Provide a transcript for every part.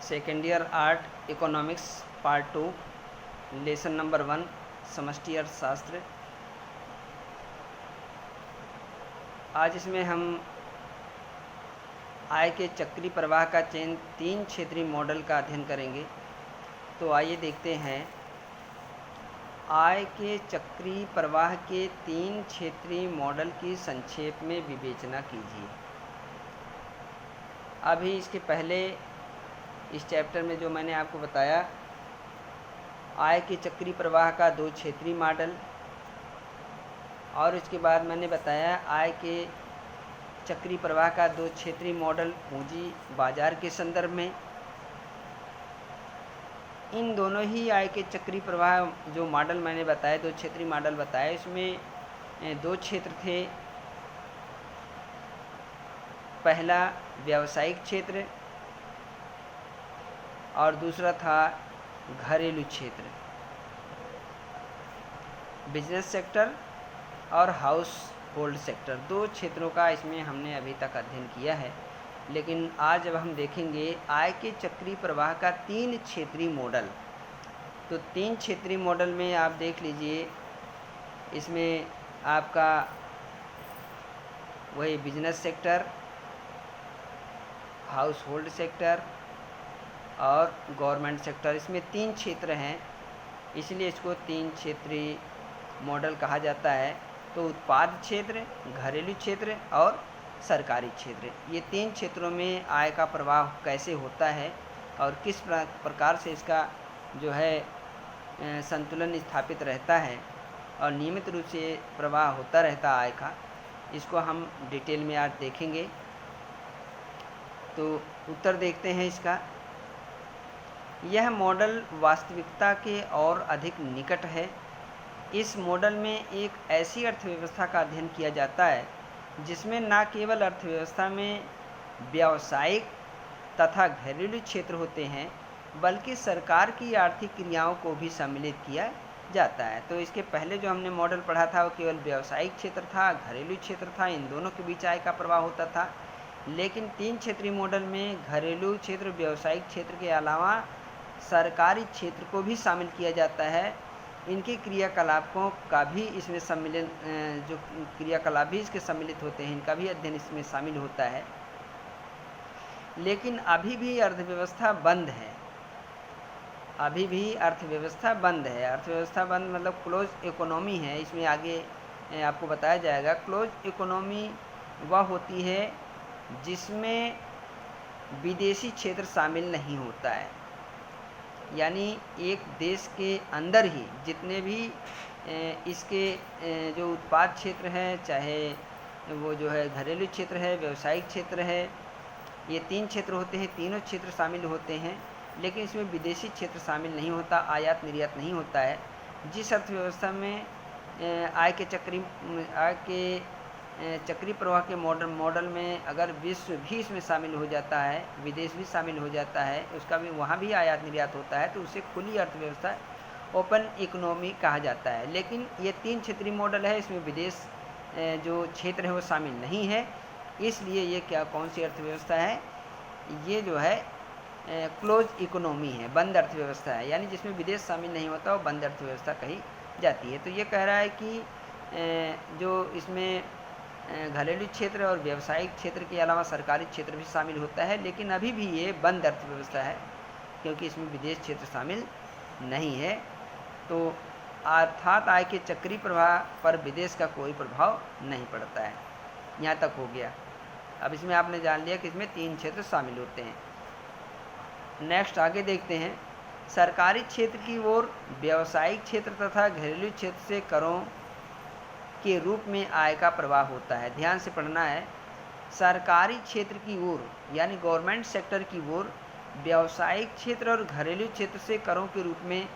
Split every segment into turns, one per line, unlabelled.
Second year art economics part 2 lesson number 1 समष्टि अर्थशास्त्र। आज इसमें हम आय के चक्रीय प्रवाह का चयन 3 क्षेत्रीय मॉडल का अध्ययन करेंगे। तो आइए देखते हैं, आय के चक्रीय प्रवाह के 3 क्षेत्रीय मॉडल की संक्षेप में विवेचना कीजिए। अभी इसके पहले इस चैप्टर में जो मैंने आपको बताया, आय के चक्रीय प्रवाह का 2 क्षेत्रीय मॉडल, और इसके बाद मैंने बताया आय के चक्रीय प्रवाह का 2 क्षेत्रीय मॉडल पूंजी बाजार के संदर्भ में। इन दोनों ही आय के चक्रीय प्रवाह जो मॉडल मैंने बताया, 2 क्षेत्रीय मॉडल बताए, इसमें 2 क्षेत्र थे। पहला व्यावसायिक क्षेत्र और दूसरा था घरेलू क्षेत्र, बिजनेस सेक्टर और हाउस होल्ड सेक्टर। 2 क्षेत्रों का इसमें हमने अभी तक अध्ययन किया है। लेकिन आज जब हम देखेंगे आय के चक्रीय प्रवाह का 3 क्षेत्रीय मॉडल, तो 3 क्षेत्रीय मॉडल में आप देख लीजिए, इसमें आपका वही business sector, house hold sector और गवर्नमेंट सेक्टर, इसमें 3 क्षेत्र हैं, इसलिए इसको 3 क्षेत्रीय मॉडल कहा जाता है। तो उत्पाद क्षेत्र, घरेलू क्षेत्र और सरकारी क्षेत्र, ये 3 क्षेत्रों में आय का प्रवाह कैसे होता है और किस प्रकार से इसका जो है संतुलन स्थापित रहता है और नियमित रूप से प्रवाह होता रहता आय का, इसको हम डिटेल में आज देखेंगे। तो उत्तर देखते हैं इसका। यह मॉडल वास्तविकता के और अधिक निकट है। इस मॉडल में एक ऐसी अर्थव्यवस्था का अध्ययन किया जाता है जिसमें न केवल अर्थव्यवस्था में व्यावसायिक तथा घरेलू क्षेत्र होते हैं, बल्कि सरकार की आर्थिक क्रियाओं को भी सम्मिलित किया जाता है। तो इसके पहले जो हमने मॉडल पढ़ा था वो केवल व्यावसायिक क्षेत्र था, घरेलू क्षेत्र था, इन दोनों के बीच आय का प्रवाह होता था। लेकिन 3 क्षेत्रीय मॉडल में घरेलू क्षेत्र, व्यावसायिक क्षेत्र के अलावा सरकारी क्षेत्र को भी शामिल किया जाता है। इनके क्रियाकलापों का भी इसमें सम्मिलन, जो क्रियाकलाप भी इसके सम्मिलित होते हैं, इनका भी अध्ययन इसमें शामिल होता है। लेकिन अभी भी अर्थव्यवस्था बंद है, अभी भी अर्थव्यवस्था बंद है। अर्थव्यवस्था बंद मतलब क्लोज इकोनॉमी है। इसमें आगे आपको बताया जाएगा। क्लोज इकोनॉमी वह होती है जिसमें विदेशी क्षेत्र शामिल नहीं होता है, यानी एक देश के अंदर ही जितने भी इसके जो उत्पाद क्षेत्र हैं, चाहे वो जो है घरेलू क्षेत्र है, व्यावसायिक क्षेत्र है, ये 3 क्षेत्र होते हैं, तीनों क्षेत्र शामिल होते हैं। लेकिन इसमें विदेशी क्षेत्र शामिल नहीं होता, आयात निर्यात नहीं होता है। जिस अर्थव्यवस्था में आय के चक्रीय प्रवाह के मॉडल में अगर विश्व भी इसमें शामिल हो जाता है, विदेश भी शामिल हो जाता है, उसका भी वहाँ भी आयात निर्यात होता है, तो उसे खुली अर्थव्यवस्था, ओपन इकोनॉमी कहा जाता है। लेकिन ये 3 क्षेत्रीय मॉडल है, इसमें विदेश जो क्षेत्र है वो शामिल नहीं है। इसलिए ये कौन सी अर्थव्यवस्था है, ये जो है क्लोज इकोनॉमी है, बंद अर्थव्यवस्था है, यानी जिसमें विदेश शामिल नहीं होता वो बंद अर्थव्यवस्था कही जाती है। तो ये कह रहा है कि जो इसमें घरेलू क्षेत्र और व्यावसायिक क्षेत्र के अलावा सरकारी क्षेत्र भी शामिल होता है, लेकिन अभी भी ये बंद अर्थव्यवस्था है क्योंकि इसमें विदेश क्षेत्र शामिल नहीं है। तो अर्थात आय के चक्रीय प्रवाह पर विदेश का कोई प्रभाव नहीं पड़ता है। यहाँ तक हो गया। अब इसमें आपने जान लिया कि इसमें 3 क्षेत्र शामिल होते हैं। नेक्स्ट आगे देखते हैं। सरकारी क्षेत्र की ओर व्यावसायिक क्षेत्र तथा घरेलू क्षेत्र से करों के रूप में आय का प्रवाह होता है। ध्यान से पढ़ना है। सरकारी क्षेत्र की ओर यानी गवर्नमेंट सेक्टर की ओर व्यावसायिक क्षेत्र और घरेलू क्षेत्र से करों के रूप में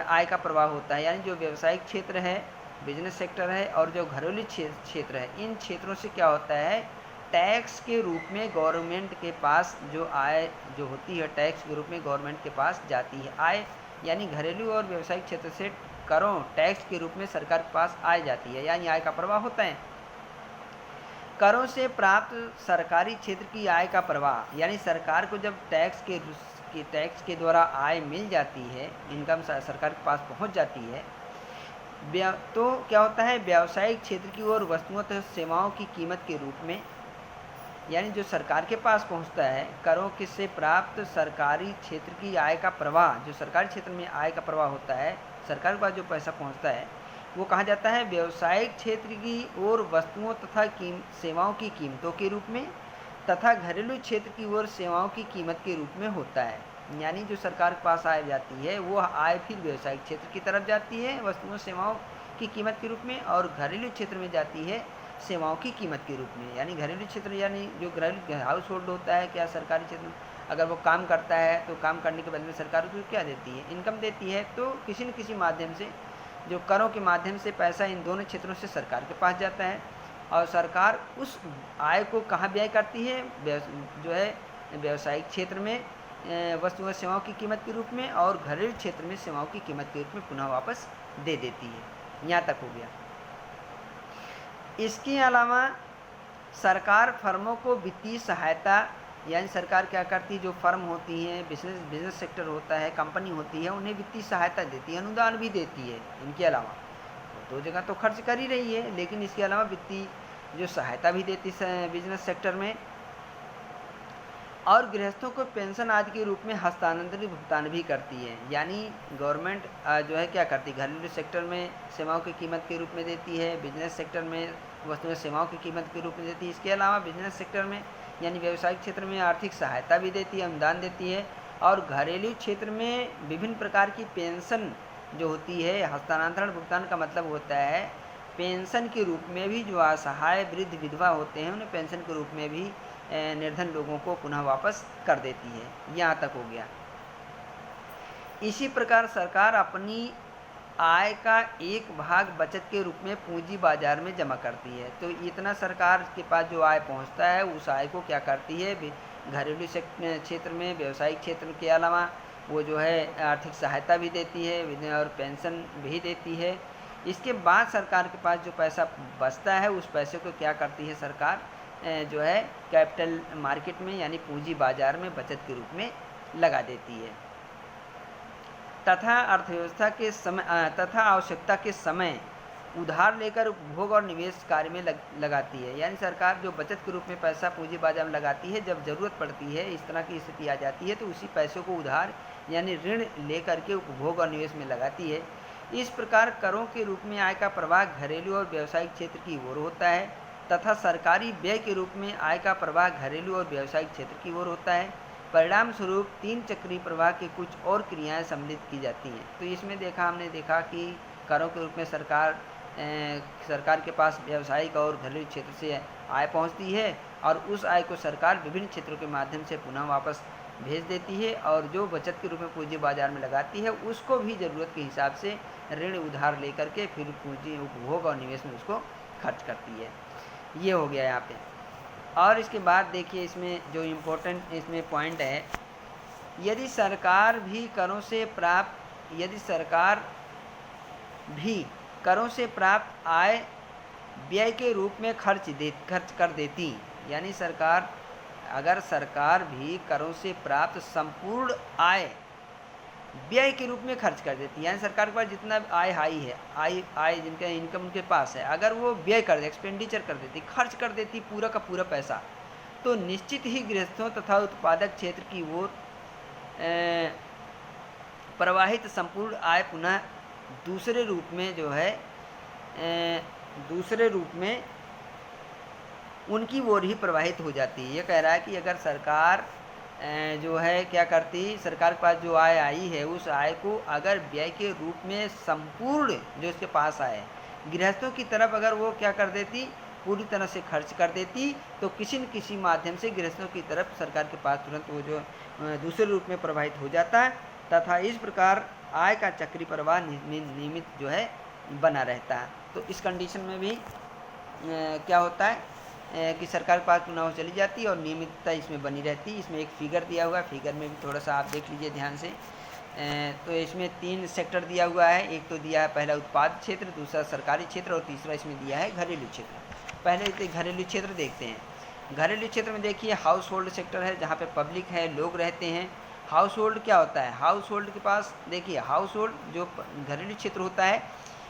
आय का प्रवाह होता है। यानी जो व्यावसायिक क्षेत्र है, बिजनेस सेक्टर है, और जो घरेलू क्षेत्र है, इन क्षेत्रों से क्या होता है, टैक्स के रूप में गवर्नमेंट के पास जो आय जो होती है, टैक्स के रूप में गवर्नमेंट के पास जाती है। आय यानी घरेलू और व्यावसायिक क्षेत्र से करों टैक्स के रूप में सरकार के पास आय जाती है, यानी आय का प्रवाह होता है। करों से प्राप्त सरकारी क्षेत्र की आय का प्रवाह, यानी सरकार को जब टैक्स कि टैक्स के द्वारा आय मिल जाती है, इनकम सरकार के पास पहुंच जाती है, तो क्या होता है, व्यावसायिक क्षेत्र की ओर वस्तुओं तथा सेवाओं की कीमत के रूप में, यानी जो सरकार के पास पहुंचता है, करों के से प्राप्त सरकारी क्षेत्र की आय का प्रवाह, जो सरकारी क्षेत्र में आय का प्रवाह होता है, सरकार के पास जो पैसा पहुंचता है, वो कहा जाता है व्यावसायिक क्षेत्र की ओर वस्तुओं तथा सेवाओं की कीमतों के रूप में तथा घरेलू क्षेत्र की ओर सेवाओं की कीमत के रूप में होता है। यानी जो सरकार के पास आय जाती है, वो आय फिर व्यावसायिक क्षेत्र की तरफ जाती है वस्तुओं सेवाओं की कीमत के रूप में, और घरेलू क्षेत्र में जाती है सेवाओं की कीमत के रूप में। यानी घरेलू क्षेत्र यानी जो घरेलू हाउस होल्ड होता है, क्या सरकारी क्षेत्र में अगर वो काम करता है तो काम करने के बदले में सरकार उसको क्या देती है, इनकम देती है। तो किसी न किसी माध्यम से, जो करों के माध्यम से पैसा इन दोनों क्षेत्रों से सरकार के पास जाता है, और सरकार उस आय को कहाँ व्यय करती है, जो है व्यावसायिक क्षेत्र में वस्तु व सेवाओं की कीमत के रूप में, और घरेलू क्षेत्र में सेवाओं की कीमत के रूप में पुनः वापस दे देती है। यहाँ तक हो गया। इसके अलावा सरकार फर्मों को वित्तीय सहायता, यानी सरकार क्या करती है, जो फर्म होती हैं, बिजनेस सेक्टर होता है, कंपनी होती है, उन्हें वित्तीय सहायता देती है, अनुदान भी देती है। इनके अलावा दो जगह तो खर्च कर ही रही है, लेकिन इसके अलावा वित्तीय जो सहायता भी देती है बिजनेस सेक्टर में, और गृहस्थों को पेंशन आदि के रूप में हस्तांतरित भुगतान भी करती है। यानी गवर्नमेंट जो है क्या करती है, घरेलू सेक्टर में सेवाओं की कीमत के रूप में देती है, बिजनेस सेक्टर में वस्तुओं सेवाओं की कीमत के रूप में देती है। इसके अलावा बिजनेस सेक्टर में यानी व्यवसायिक क्षेत्र में आर्थिक सहायता भी देती है, अनुदान देती है, और घरेलू क्षेत्र में विभिन्न प्रकार की पेंशन जो होती है, हस्तांतरण भुगतान का मतलब होता है पेंशन के रूप में भी, जो असहाय वृद्ध विधवा होते हैं उन्हें पेंशन के रूप में भी निर्धन लोगों को पुनः वापस कर देती है। यहाँ तक हो गया। इसी प्रकार सरकार अपनी आय का एक भाग बचत के रूप में पूंजी बाजार में जमा करती है। तो इतना सरकार के पास जो आय पहुंचता है, उस आय को क्या करती है, घरेलू क्षेत्र में, व्यावसायिक क्षेत्र के अलावा वो जो है आर्थिक सहायता भी देती है और पेंशन भी देती है। इसके बाद सरकार के पास जो पैसा बचता है, उस पैसे को क्या करती है सरकार, जो है कैपिटल मार्केट में यानी पूंजी बाजार में बचत के रूप में लगा देती है, तथा अर्थव्यवस्था के समय तथा आवश्यकता के समय उधार लेकर उपभोग और निवेश कार्य में लगाती है। यानी सरकार जो बचत के रूप में पैसा पूंजी बाजार में लगाती है, जब ज़रूरत पड़ती है, इस तरह की स्थिति आ जाती है, तो उसी पैसों को उधार यानी ऋण लेकर के उपभोग और निवेश में लगाती है। इस प्रकार करों के रूप में आय का प्रवाह घरेलू और व्यावसायिक क्षेत्र की ओर होता है, तथा सरकारी व्यय के रूप में आय का प्रवाह घरेलू और व्यावसायिक क्षेत्र की ओर होता है। परिणाम स्वरूप तीन चक्रीय प्रवाह की कुछ और क्रियाएं सम्मिलित की जाती हैं। तो इसमें हमने देखा कि करों के रूप में सरकार के पास व्यावसायिक और घरेलू क्षेत्र से आय पहुंचती है, और उस आय को सरकार विभिन्न क्षेत्रों के माध्यम से पुनः वापस भेज देती है, और जो बचत के रूप में पूंजी बाजार में लगाती है, उसको भी ज़रूरत के हिसाब से ऋण उधार लेकर के फिर पूंजी उपभोग और निवेश में उसको खर्च करती है। ये हो गया यहाँ पे। और इसके बाद देखिए, इसमें जो इम्पोर्टेंट इसमें पॉइंट है, यदि सरकार भी करों से प्राप्त आय व्यय के रूप में खर्च कर देती, यानी अगर सरकार भी करों से प्राप्त संपूर्ण आय व्यय के रूप में खर्च कर देती है, यानी सरकार के पास जितना आय जिनका इनकम उनके पास है, अगर वो व्यय कर दे, एक्सपेंडिचर कर देती, खर्च कर देती पूरा का पूरा पैसा, तो निश्चित ही गृहस्थों तथा उत्पादक क्षेत्र की ओर प्रवाहित संपूर्ण आय पुनः दूसरे रूप में उनकी ओर ही प्रवाहित हो जाती है। ये कह रहा है कि अगर सरकार जो है क्या करती, सरकार के पास जो आय आई है, उस आय को अगर व्यय के रूप में संपूर्ण जो उसके पास आए गृहस्थों की तरफ अगर वो क्या कर देती, पूरी तरह से खर्च कर देती, तो किसी न किसी माध्यम से गृहस्थों की तरफ सरकार के पास तुरंत वो जो दूसरे रूप में प्रवाहित हो जाता है, तथा इस प्रकार आय का चक्रीय प्रवाह नियमित जो है बना रहता है। तो इस कंडीशन में भी क्या होता है कि सरकार के पास पुनः चली जाती है और नियमितता इसमें बनी रहती है। इसमें एक फिगर दिया हुआ है, फिगर में भी थोड़ा सा आप देख लीजिए ध्यान से। तो इसमें 3 सेक्टर दिया हुआ है। एक तो दिया है पहला उत्पाद क्षेत्र, दूसरा सरकारी क्षेत्र, और तीसरा इसमें दिया है घरेलू क्षेत्र। पहले घरेलू क्षेत्र देखते हैं। घरेलू क्षेत्र में देखिए हाउस होल्ड सेक्टर है, जहाँ पे पब्लिक है, लोग रहते हैं, हाउस होल्ड क्या होता है, हाउस होल्ड के पास देखिए, हाउस होल्ड जो घरेलू क्षेत्र होता है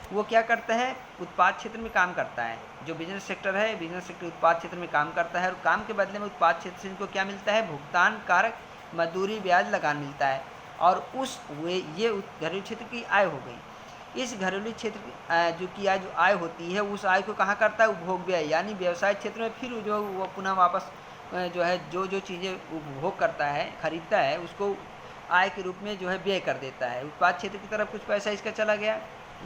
वो क्या करता है, उत्पाद क्षेत्र में काम करता है। जो बिजनेस सेक्टर है, बिजनेस सेक्टर उत्पाद क्षेत्र में काम करता है और काम के बदले में उत्पाद क्षेत्र से इनको क्या मिलता है, भुगतान कारक मजदूरी ब्याज लगान मिलता है। और उस ये घरेलू क्षेत्र की आय हो गई। इस घरेलू क्षेत्र जो की आय, जो आय होती है, उस आय को कहाँ करता है, उपभोग व्यय, यानी व्यवसाय क्षेत्र में फिर जो वो पुनः वापस जो है जो चीज़ें उपभोग करता है, खरीदता है, उसको आय के रूप में जो है व्यय कर देता है। उत्पाद क्षेत्र की तरफ कुछ पैसा इसका चला गया,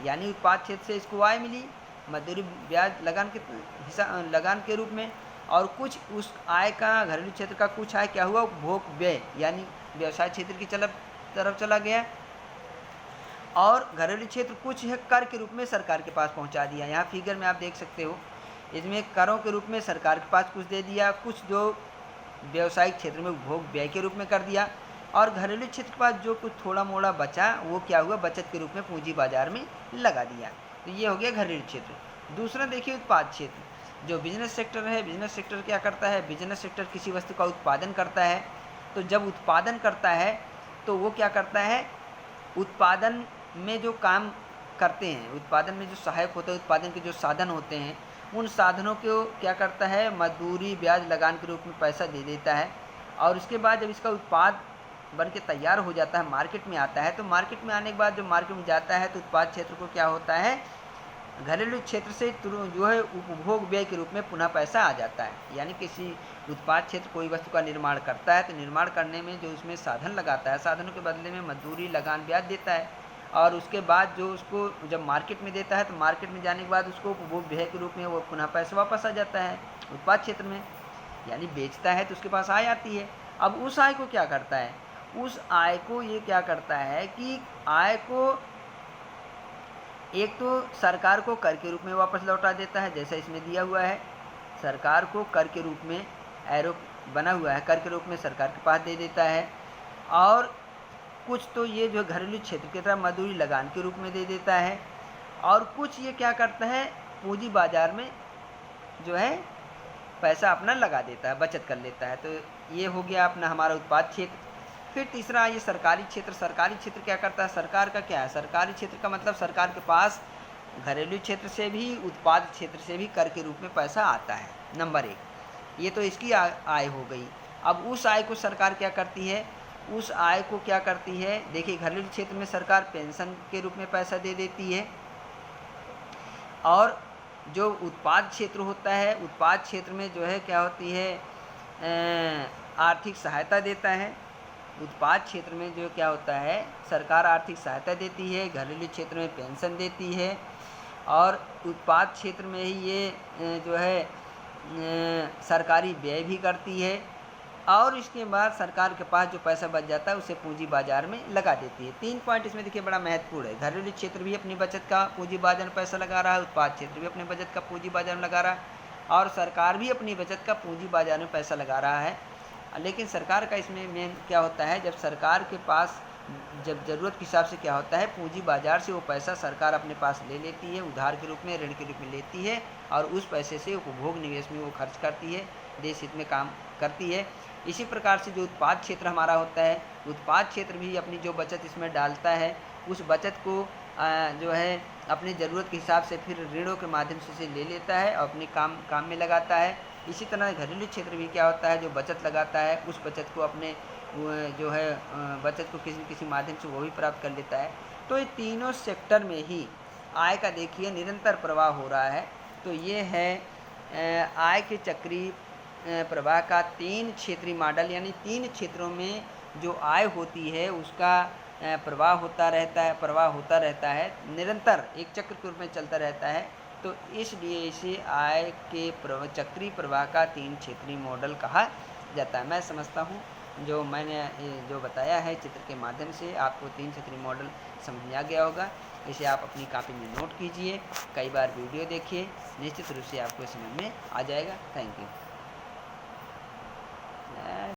यानी उत्पाद क्षेत्र से इसको आय मिली मजदूरी ब्याज लगान के रूप में, और कुछ उस आय का, घरेलू क्षेत्र का कुछ आय क्या हुआ, उपभोग व्यय यानी व्यवसाय क्षेत्र की तरफ चला गया। और घरेलू क्षेत्र कुछ है कर के रूप में सरकार के पास पहुंचा दिया। यहाँ फिगर में आप देख सकते हो, इसमें करों के रूप में सरकार के पास कुछ दे दिया, कुछ जो व्यवसायिक क्षेत्र में उपभोग व्यय के रूप में कर दिया, और घरेलू क्षेत्र के पास जो कुछ थोड़ा मोड़ा बचा वो क्या हुआ, बचत के रूप में पूंजी बाजार में लगा दिया। तो ये हो गया घरेलू क्षेत्र। दूसरा देखिए उत्पाद क्षेत्र। जो बिजनेस सेक्टर है, बिजनेस सेक्टर क्या करता है, बिजनेस सेक्टर किसी वस्तु का उत्पादन करता है। तो जब उत्पादन करता है तो वो क्या करता है, उत्पादन में जो काम करते हैं, उत्पादन में जो सहायक होते हैं, उत्पादन के जो साधन होते हैं, उन साधनों को क्या करता है, मजदूरी ब्याज लगान के रूप में पैसा दे देता है। और उसके बाद जब इसका उत्पाद बन के तैयार हो जाता है, मार्केट में आता है, तो मार्केट में आने के बाद जब मार्केट में जाता है तो उत्पाद क्षेत्र को क्या होता है, घरेलू क्षेत्र से जो है उपभोग व्यय के रूप में पुनः पैसा आ जाता है। यानी किसी उत्पाद क्षेत्र कोई वस्तु का निर्माण करता है तो निर्माण करने में जो उसमें साधन लगाता है, साधनों के बदले में मजदूरी लगान ब्याज देता है, और उसके बाद जो उसको जब मार्केट में देता है तो मार्केट में जाने के बाद उसको उपभोग व्यय के रूप में वो पुनः पैसा वापस आ जाता है उत्पाद क्षेत्र में, यानी बेचता है तो उसके पास आय आती है। अब उस आय को क्या करता है, उस आय को ये क्या करता है कि आय को एक तो सरकार को कर के रूप में वापस लौटा देता है, जैसा इसमें दिया हुआ है, सरकार को कर के रूप में एरो बना हुआ है, कर के रूप में सरकार के पास दे देता है। और कुछ तो ये जो घरेलू क्षेत्र की तरह मजदूरी लगान के रूप में दे देता है, और कुछ ये क्या करता है, पूंजी बाजार में जो है पैसा अपना लगा देता है, बचत कर लेता है। तो ये हो गया अपना हमारा उत्पाद क्षेत्र। फिर तीसरा ये सरकारी क्षेत्र। सरकारी क्षेत्र क्या करता है, सरकार का क्या है, सरकारी क्षेत्र का मतलब सरकार के पास घरेलू क्षेत्र से भी उत्पाद क्षेत्र से भी कर के रूप में पैसा आता है, नंबर 1। ये तो इसकी आय हो गई। अब उस आय को सरकार क्या करती है, उस आय को क्या करती है, देखिए घरेलू क्षेत्र में सरकार पेंशन के रूप में पैसा दे देती है, और जो उत्पाद क्षेत्र होता है, उत्पाद क्षेत्र में जो है क्या होती है, आर्थिक सहायता देता है। उत्पाद क्षेत्र में जो क्या होता है, सरकार आर्थिक सहायता देती है, घरेलू क्षेत्र में पेंशन देती है, और उत्पाद क्षेत्र में ही ये जो है सरकारी व्यय भी करती है, और इसके बाद सरकार के पास जो पैसा बच जाता है उसे पूंजी बाजार में लगा देती है। 3 पॉइंट इसमें देखिए बड़ा महत्वपूर्ण है। घरेलू क्षेत्र भी अपनी बचत का पूंजी बाजार में पैसा लगा रहा है, उत्पाद क्षेत्र भी अपनी बचत का पूंजी बाजार में लगा रहा है, और सरकार भी अपनी बचत का पूंजी बाजार में पैसा लगा रहा है। लेकिन सरकार का इसमें मेन क्या होता है, जब सरकार के पास जब ज़रूरत के हिसाब से क्या होता है, पूंजी बाजार से वो पैसा सरकार अपने पास ले लेती है, उधार के रूप में, ऋण के रूप में लेती है, और उस पैसे से उपभोग निवेश में वो खर्च करती है, देश हित में काम करती है। इसी प्रकार से जो उत्पाद क्षेत्र हमारा होता है, उत्पाद क्षेत्र भी अपनी जो बचत इसमें डालता है, उस बचत को जो है अपनी ज़रूरत के हिसाब से फिर ऋणों के माध्यम से ले लेता है और अपने काम में लगाता है। इसी तरह घरेलू क्षेत्र भी क्या होता है, जो बचत लगाता है, उस बचत को अपने जो है बचत को किसी माध्यम से वो भी प्राप्त कर लेता है। तो ये तीनों सेक्टर में ही आय का देखिए निरंतर प्रवाह हो रहा है। तो ये है आय के चक्रीय प्रवाह का 3 क्षेत्रीय मॉडल, यानी 3 क्षेत्रों में जो आय होती है उसका प्रवाह होता रहता है, निरंतर एक चक्र के रूप में चलता रहता है। तो इसलिए इसे आय के चक्रीय प्रवाह का 3 क्षेत्रीय मॉडल कहा जाता है। मैं समझता हूँ जो मैंने जो बताया है चित्र के माध्यम से आपको 3 क्षेत्रीय मॉडल समझ में आ गया होगा। इसे आप अपनी कॉपी में नोट कीजिए, कई बार वीडियो देखिए, निश्चित रूप से आपको समझ में आ जाएगा। Thank you.